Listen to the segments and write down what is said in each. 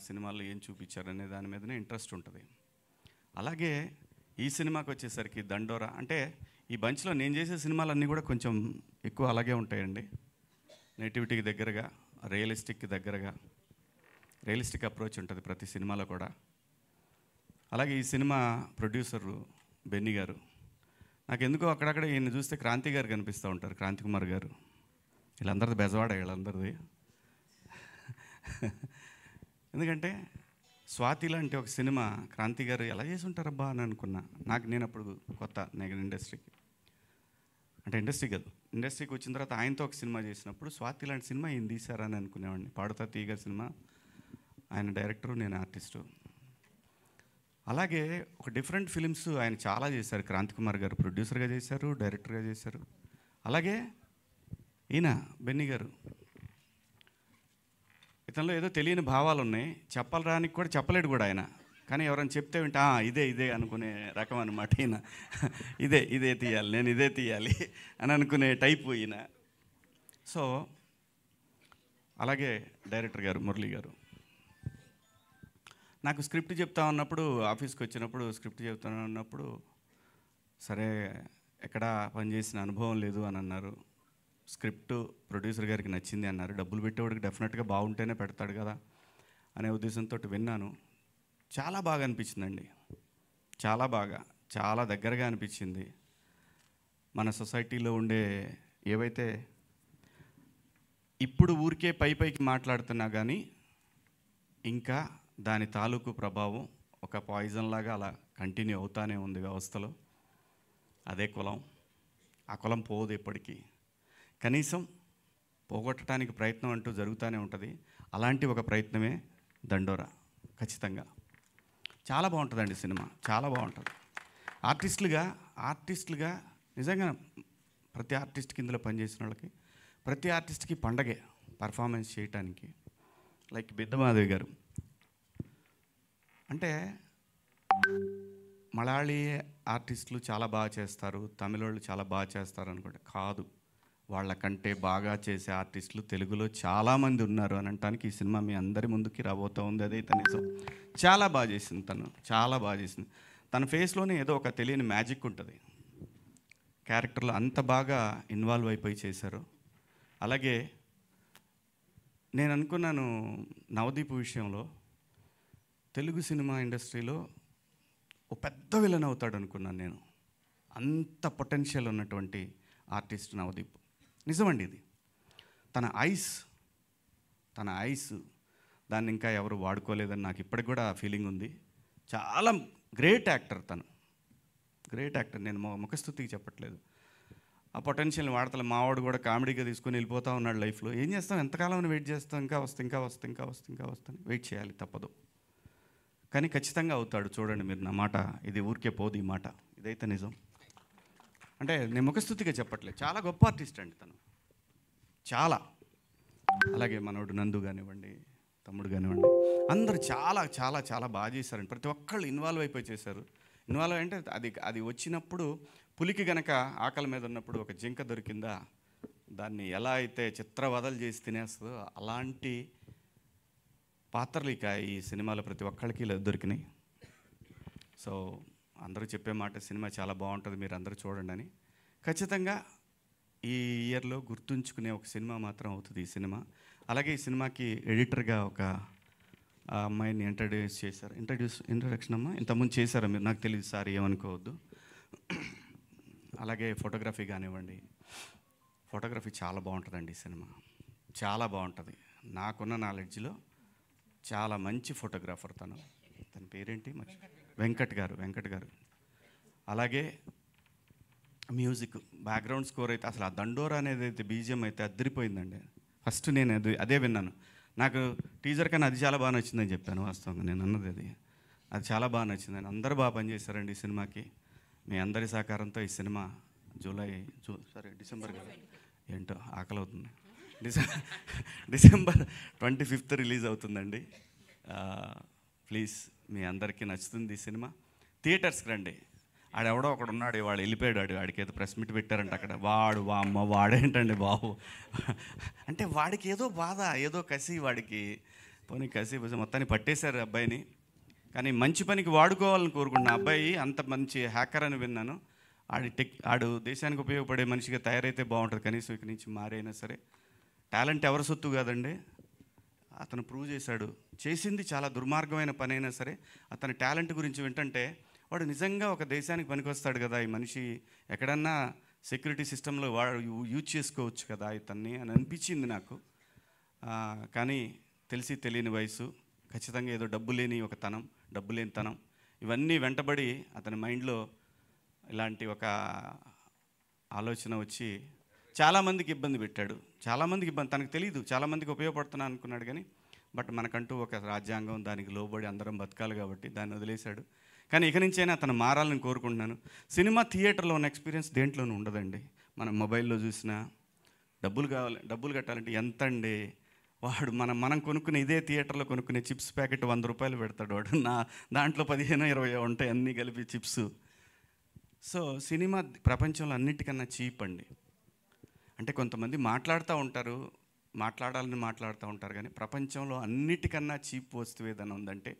సినిమాల్లో ఏం చూపించారు అనే దాని మీదనే ఇంట్రెస్ట్ ఉంటుంది. అలాగే ఈ సినిమాకి వచ్చేసరికి దండోరా అంటే ఈ బంచ్లో నేను చేసే సినిమాలన్నీ కూడా కొంచెం ఎక్కువ అలాగే ఉంటాయండి. నేటివిటీకి దగ్గరగా, రియలిస్టిక్కి దగ్గరగా, రియలిస్టిక్ అప్రోచ్ ఉంటుంది ప్రతి సినిమాలో కూడా. అలాగే ఈ సినిమా ప్రొడ్యూసరు బెన్నీ గారు, నాకు ఎందుకో అక్కడక్కడ ఈయన చూస్తే క్రాంతి గారు కనిపిస్తూ ఉంటారు, క్రాంతి కుమార్ గారు. వీళ్ళందరిది బెజవాడ, వీళ్ళందరిది. ఎందుకంటే స్వాతి లాంటి ఒక సినిమా క్రాంతి గారు ఎలా చేసి ఉంటారబ్బా అని అనుకున్నా. నేను అప్పుడు కొత్త ఇండస్ట్రీకి, అంటే ఇండస్ట్రీ కాదు, ఇండస్ట్రీకి వచ్చిన తర్వాత ఆయనతో ఒక సినిమా చేసినప్పుడు స్వాతి లాంటి సినిమా ఈయన తీశారని అనుకునేవాడిని. పాడుతా తీయగా సినిమా, ఆయన డైరెక్టరు, నేను ఆర్టిస్టు. అలాగే ఒక డిఫరెంట్ ఫిలిమ్స్ ఆయన చాలా చేశారు. క్రాంతి కుమార్ గారు ప్రొడ్యూసర్గా చేశారు, డైరెక్టర్గా చేశారు. అలాగే ఈయన బెన్నీ గారు, ఇతనిలో ఏదో తెలియని భావాలు ఉన్నాయి, చెప్పరానికి కూడా చెప్పలేడు కూడా ఆయన. కానీ ఎవరైనా చెప్తే వింటే ఇదే అనుకునే రకం అనమాట ఈయన. ఇదే తీయాలి, నేను ఇదే తీయాలి అని అనుకునే టైపు ఈయన. సో అలాగే డైరెక్టర్ గారు మురళీ గారు, నాకు స్క్రిప్ట్ చెప్తా ఉన్నప్పుడు, ఆఫీస్కి వచ్చినప్పుడు స్క్రిప్ట్ చెప్తా ఉన్నప్పుడు, సరే ఎక్కడా పనిచేసిన అనుభవం లేదు అని అన్నారు. స్క్రిప్ట్ ప్రొడ్యూసర్ గారికి నచ్చింది అన్నారు. డబ్బులు పెట్టేవాడికి డెఫినెట్గా బాగుంటేనే పెడతాడు కదా అనే ఉద్దేశంతో విన్నాను. చాలా బాగా అనిపించిందండి, చాలా దగ్గరగా అనిపించింది. మన సొసైటీలో ఉండే ఏవైతే ఇప్పుడు ఊరికే పైకి మాట్లాడుతున్నా కానీ ఇంకా దాని తాలూకు ప్రభావం ఒక పాయిజన్ లాగా అలా కంటిన్యూ అవుతానే ఉంది వ్యవస్థలో. అదే కులం, ఆ కులం పోదు ఎప్పటికీ, కనీసం పోగొట్టడానికి ప్రయత్నం అంటూ జరుగుతూనే ఉంటుంది. అలాంటి ఒక ప్రయత్నమే దండోరా. ఖచ్చితంగా చాలా బాగుంటుందండి సినిమా, చాలా బాగుంటుంది. ఆర్టిస్టులుగా నిజంగా ప్రతి ఆర్టిస్ట్ కిందలో పనిచేసిన వాళ్ళకి, ప్రతి ఆర్టిస్ట్కి పండగే పర్ఫార్మెన్స్ చేయటానికి. లైక్ బిద్దమాధవి గారు అంటే మలయాళీ ఆర్టిస్టులు చాలా బాగా చేస్తారు, తమిళ వాళ్ళు చాలా బాగా చేస్తారు అనుకుంటే కాదు, వాళ్ళకంటే బాగా చేసే ఆర్టిస్టులు తెలుగులో చాలామంది ఉన్నారు అని అనటానికి ఈ సినిమా మీ అందరి ముందుకి రాబోతూ ఉంది. అదైతే నిజం. చాలా బాగా చేసింది తను, చాలా బాగా చేసింది. తన ఫేస్లోనే ఏదో ఒక తెలియని మ్యాజిక్ ఉంటుంది. క్యారెక్టర్లో అంత బాగా ఇన్వాల్వ్ అయిపోయి చేశారు. అలాగే నేను అనుకున్నాను నవదీప్ విషయంలో, తెలుగు సినిమా ఇండస్ట్రీలో ఒక పెద్ద విలన్ అవుతాడు అనుకున్నాను నేను. అంత పొటెన్షియల్ ఉన్నటువంటి ఆర్టిస్ట్ నవదీప్. నిజమండి ఇది. తన ఐస్ దాన్ని ఇంకా ఎవరు వాడుకోలేదని నాకు ఇప్పటికి కూడా ఫీలింగ్ ఉంది. చాలా గ్రేట్ యాక్టర్ తను, గ్రేట్ యాక్టర్. నేను ముఖస్తుతికి చెప్పట్లేదు. ఆ పొటెన్షియల్ని వాడతలే. మావాడు కూడా కామెడీగా తీసుకొని వెళ్ళిపోతూ ఉన్నాడు లైఫ్లో. ఏం చేస్తాం, ఎంతకాలం వెయిట్ చేస్తాం, ఇంకా వస్తాను, వెయిట్ చేయాలి, తప్పదు. కానీ ఖచ్చితంగా అవుతాడు. చూడండి మీరు నా మాట, ఇది ఊరికే పోదు ఈ మాట, ఇదైతే నిజం. అంటే నేను ముఖస్తుతిగా చెప్పట్లేదు, చాలా గొప్ప ఆర్టిస్ట్ అండి తను, చాలా. అలాగే మనోడు నందు కానివ్వండి, తమ్ముడు కానివ్వండి, అందరూ చాలా బాగా చేశారండి. ప్రతి ఒక్కళ్ళు ఇన్వాల్వ్ అయిపోయి చేశారు. ఇన్వాల్వ్ అంటే అది వచ్చినప్పుడు, పులికి గనక ఆకలి మీద ఉన్నప్పుడు ఒక జింక దొరికిందా, దాన్ని ఎలా అయితే చిత్రవదలు చేసి తినేస్తుందో అలాంటి పాత్రలు ఇక ఈ సినిమాలో ప్రతి ఒక్కళ్ళకి దొరికినాయి. సో అందరూ చెప్పే మాట, సినిమా చాలా బాగుంటుంది, మీరు అందరూ చూడండి అని. ఖచ్చితంగా ఈ ఇయర్లో గుర్తుంచుకునే ఒక సినిమా మాత్రం అవుతుంది ఈ సినిమా. అలాగే ఈ సినిమాకి ఎడిటర్గా ఒక అమ్మాయిని ఇంట్రడక్షన్ అమ్మా ఇంతకుముందు చేశారా మీరు, నాకు తెలియదు సార్, ఏమనుకోవద్దు. అలాగే ఫోటోగ్రఫీ కానివ్వండి, ఫోటోగ్రఫీ చాలా బాగుంటుందండి ఈ సినిమా, చాలా బాగుంటుంది. నాకున్న నాలెడ్జ్లో చాలా మంచి ఫోటోగ్రాఫర్ తన పేరేంటి వెంకట్ గారు. అలాగే మ్యూజిక్, బ్యాక్గ్రౌండ్ స్కోర్ అయితే అసలు ఆ దండోరా అనేది అయితే బీజిఎం అయితే అదిరిపోయిందండి. ఫస్ట్ నేను అదే విన్నాను. నాకు టీజర్ కన్నా అది చాలా బాగా నచ్చిందని చెప్పాను. వాస్తవంగా నేను అన్నది అది చాలా బాగా నచ్చిందని. అందరూ బాగా పనిచేశారండి ఈ సినిమాకి. మీ అందరి సహకారంతో ఈ సినిమా డిసెంబర్ కదా, ఏంటో ఆకలి అవుతుంది, డిసెంబర్ 25th రిలీజ్ అవుతుందండి. ప్లీజ్ మీ అందరికీ నచ్చుతుంది ఈ సినిమా. థియేటర్స్కి రండి. ఆడెవడో ఒకడు ఉన్నాడు, వాడు వెళ్ళిపోయాడు, వాడికి ఏదో ప్రెస్ మీట్ పెట్టారంట అక్కడ. వాడేంటండి బాబు అంటే వాడికి ఏదో బాధ, ఏదో కసి వాడికి. పోనీ కాసేపు మొత్తాన్ని పట్టేశారు అబ్బాయిని. కానీ మంచి పనికి వాడుకోవాలని కోరుకుంటున్నా. అబ్బాయి అంత మంచి హ్యాకర్ అని విన్నాను. ఆడు దేశానికి ఉపయోగపడే మనిషిగా తయారైతే బాగుంటుంది. కనీసం ఇక్కడి నుంచి మారైనా సరే. టాలెంట్ ఎవరి సొత్తు కాదండి. అతను ప్రూవ్ చేశాడు. చేసింది చాలా దుర్మార్గమైన పని అయినా సరే అతని టాలెంట్ గురించి వింటుంటే వాడు నిజంగా ఒక దేశానికి పనికొస్తాడు కదా, ఈ మనిషి ఎక్కడన్నా సెక్యూరిటీ సిస్టంలో వాడు యూజ్ చేసుకోవచ్చు కదా ఇతన్ని అని అనిపించింది నాకు. కానీ తెలిసి తెలియని వయసు, ఖచ్చితంగా ఏదో డబ్బు లేని తనం ఇవన్నీ వెంటబడి అతని మైండ్లో ఇలాంటి ఒక ఆలోచన వచ్చి చాలామందికి ఇబ్బంది పెట్టాడు. చాలామందికి ఇబ్బంది, తనకు తెలియదు, చాలామందికి ఉపయోగపడుతున్నా అనుకున్నాడు. కానీ బట్ మనకంటూ ఒక రాజ్యాంగం, దానికి లోబడి అందరం బతకాలి కాబట్టి దాన్ని వదిలేశాడు. కానీ ఇక నుంచైనా అతను మారాలని కోరుకుంటున్నాను. సినిమా థియేటర్లో ఉన్న ఎక్స్పీరియన్స్ దేంట్లోనూ ఉండదండి. మనం మొబైల్లో చూసినా డబ్బులు కట్టాలంటే ఎంత అండి. వాడు మనం కొనుక్కునే ఇదే థియేటర్లో కొనుక్కునే చిప్స్ ప్యాకెట్ 100 రూపాయలు పెడతాడు వాడు. దాంట్లో 15-20 ఉంటాయి అన్నీ కలిపి చిప్స్. సో సినిమా ప్రపంచంలో అన్నిటికన్నా చీప్ అండి. అంటే కొంతమంది మాట్లాడాలని మాట్లాడుతూ ఉంటారు కానీ ప్రపంచంలో అన్నిటికన్నా చీప్ వస్తువు ఏదైనా ఉందంటే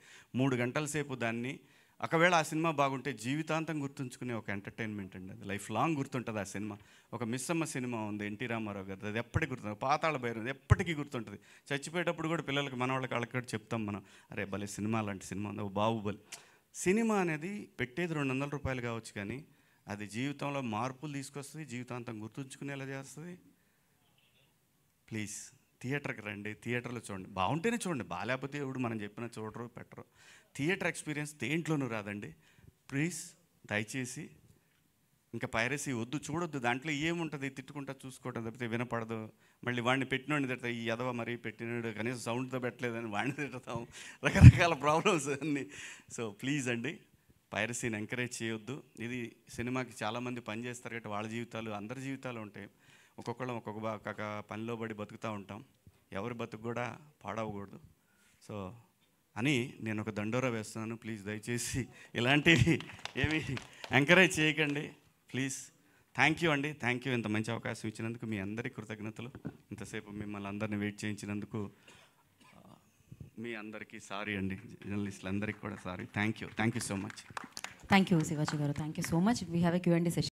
3 గంటల సేపు దాన్ని, ఒకవేళ ఆ సినిమా బాగుంటే జీవితాంతం గుర్తుంచుకునే ఒక ఎంటర్టైన్మెంట్ అండి. అది లైఫ్ లాంగ్ గుర్తుంటుంది ఆ సినిమా. ఒక మిస్సమ్మ సినిమా ఉంది ఎన్టీ రామారావు గారు, అది ఎప్పటికీ గుర్తుంది. పాతాళ భైరవి ఎప్పటికీ గుర్తుంటుంది. చచ్చిపోయేటప్పుడు కూడా పిల్లలకి వాళ్ళకి కూడా చెప్తాం మనం, అరే భలే సినిమా లాంటి సినిమా ఉంది, బాహుబలి. సినిమా అనేది పెట్టేది 200 రూపాయలు కావచ్చు కానీ అది జీవితంలో మార్పులు తీసుకొస్తుంది, జీవితాంతం గుర్తుంచుకునేలా చేస్తుంది. ప్లీజ్ థియేటర్కి రండి, థియేటర్లో చూడండి. బాగుంటేనే చూడండి, బాగాలేకపోతే ఎవడు మనం చెప్పినా చూడరు పెట్టరు. థియేటర్ ఎక్స్పీరియన్స్ దేంట్లోనూ రాదండి. ప్లీజ్ దయచేసి ఇంకా పైరసీ వద్దు, చూడొద్దు. దాంట్లో ఏముంటుంది, తిట్టుకుంటా చూసుకోవడం తప్పితే వినపడదు. మళ్ళీ వాడిని పెట్టినోడిని తిడతా, ఈ ఎదవ మరీ పెట్టినాడు కనీసం సౌండ్తో పెట్టలేదని వాడిని తిడతాం, రకరకాల ప్రాబ్లమ్స్ అన్నీ. సో ప్లీజ్ అండి, పైరసీని ఎంకరేజ్ చేయొద్దు. ఇది సినిమాకి చాలామంది పని చేస్తారు కాబట్టి వాళ్ళ జీవితాలు, అందరి జీవితాలు ఉంటాయి. ఒక్కొక్కళ్ళం ఒక్కొక్క పనిలో పడి బతుకుతూ ఉంటాం. ఎవరి బతుకు కూడా పాడవకూడదు. సో అని నేను ఒక దండోరా వేస్తున్నాను. ప్లీజ్ దయచేసి ఇలాంటివి ఏమి ఎంకరేజ్ చేయకండి ప్లీజ్. థ్యాంక్ యూ అండి, థ్యాంక్ యూ. ఇంత మంచి అవకాశం ఇచ్చినందుకు మీ అందరికీ కృతజ్ఞతలు. ఇంతసేపు మిమ్మల్ని అందరినీ వెయిట్ చేయించినందుకు మీ అందరికీ సారీ అండి, జర్నలిస్టులు అందరికీ కూడా sorry. Thank you so much. Thank you Shivaji garu, thank you so much. We have a Q&A session.